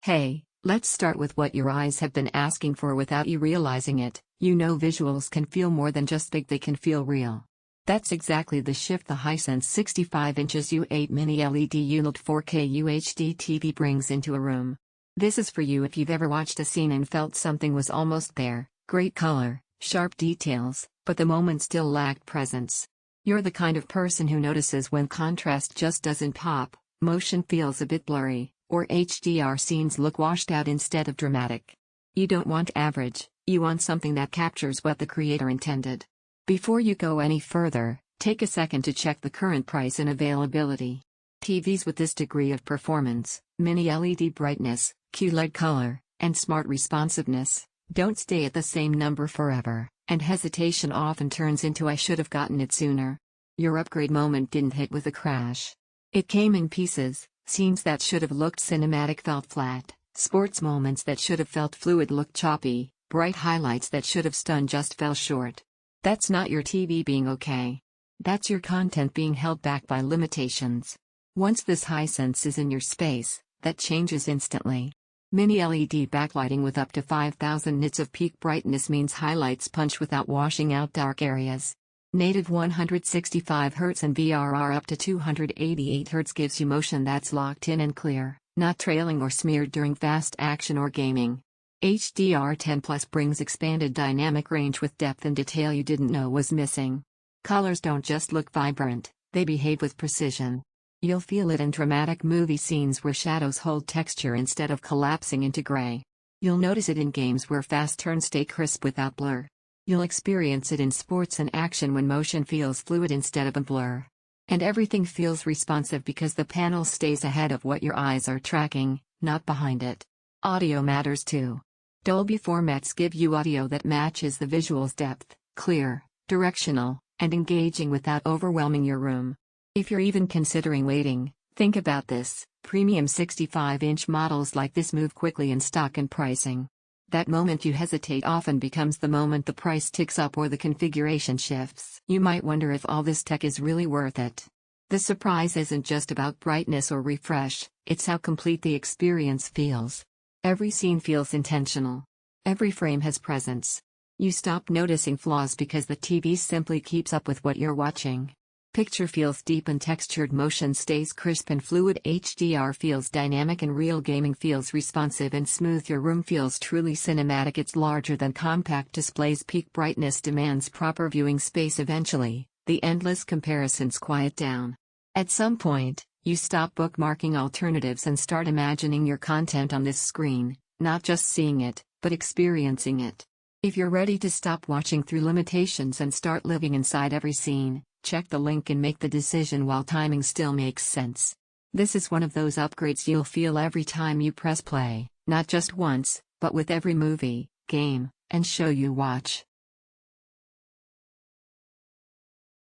Hey, let's start with what your eyes have been asking for without you realizing it. You know visuals can feel more than just big, they can feel real. That's exactly the shift the Hisense 65 inches U8 Mini-LED ULED 4K UHD TV brings into a room. This is for you if you've ever watched a scene and felt something was almost there, great color, sharp details, but the moment still lacked presence. You're the kind of person who notices when contrast just doesn't pop, motion feels a bit blurry, or HDR scenes look washed out instead of dramatic. You don't want average, you want something that captures what the creator intended. Before you go any further, take a second to check the current price and availability. TVs with this degree of performance, mini-LED brightness, QLED color, and smart responsiveness, don't stay at the same number forever, and hesitation often turns into "I should have gotten it sooner." Your upgrade moment didn't hit with a crash. It came in pieces. Scenes that should have looked cinematic felt flat, sports moments that should have felt fluid looked choppy, bright highlights that should have stunned just fell short. That's not your TV being okay. That's your content being held back by limitations. Once this Hisense is in your space, that changes instantly. Mini-LED backlighting with up to 5,000 nits of peak brightness means highlights punch without washing out dark areas. Native 165Hz and VRR up to 288Hz gives you motion that's locked in and clear, not trailing or smeared during fast action or gaming. HDR10 Plus brings expanded dynamic range with depth and detail you didn't know was missing. Colors don't just look vibrant, they behave with precision. You'll feel it in dramatic movie scenes where shadows hold texture instead of collapsing into gray. You'll notice it in games where fast turns stay crisp without blur. You'll experience it in sports and action when motion feels fluid instead of a blur. And everything feels responsive because the panel stays ahead of what your eyes are tracking, not behind it. Audio matters too. Dolby formats give you audio that matches the visual's depth, clear, directional, and engaging without overwhelming your room. If you're even considering waiting, think about this: premium 65-inch models like this move quickly in stock and pricing. That moment you hesitate often becomes the moment the price ticks up or the configuration shifts. You might wonder if all this tech is really worth it. The surprise isn't just about brightness or refresh, it's how complete the experience feels. Every scene feels intentional. Every frame has presence. You stop noticing flaws because the TV simply keeps up with what you're watching. Picture feels deep and textured, motion stays crisp and fluid, HDR feels dynamic and real, gaming feels responsive and smooth, your room feels truly cinematic. It's larger than compact displays, peak brightness demands proper viewing space. Eventually, the endless comparisons quiet down. At some point, you stop bookmarking alternatives and start imagining your content on this screen, not just seeing it, but experiencing it. If you're ready to stop watching through limitations and start living inside every scene, check the link and make the decision while timing still makes sense. This is one of those upgrades you'll feel every time you press play, not just once, but with every movie, game, and show you watch.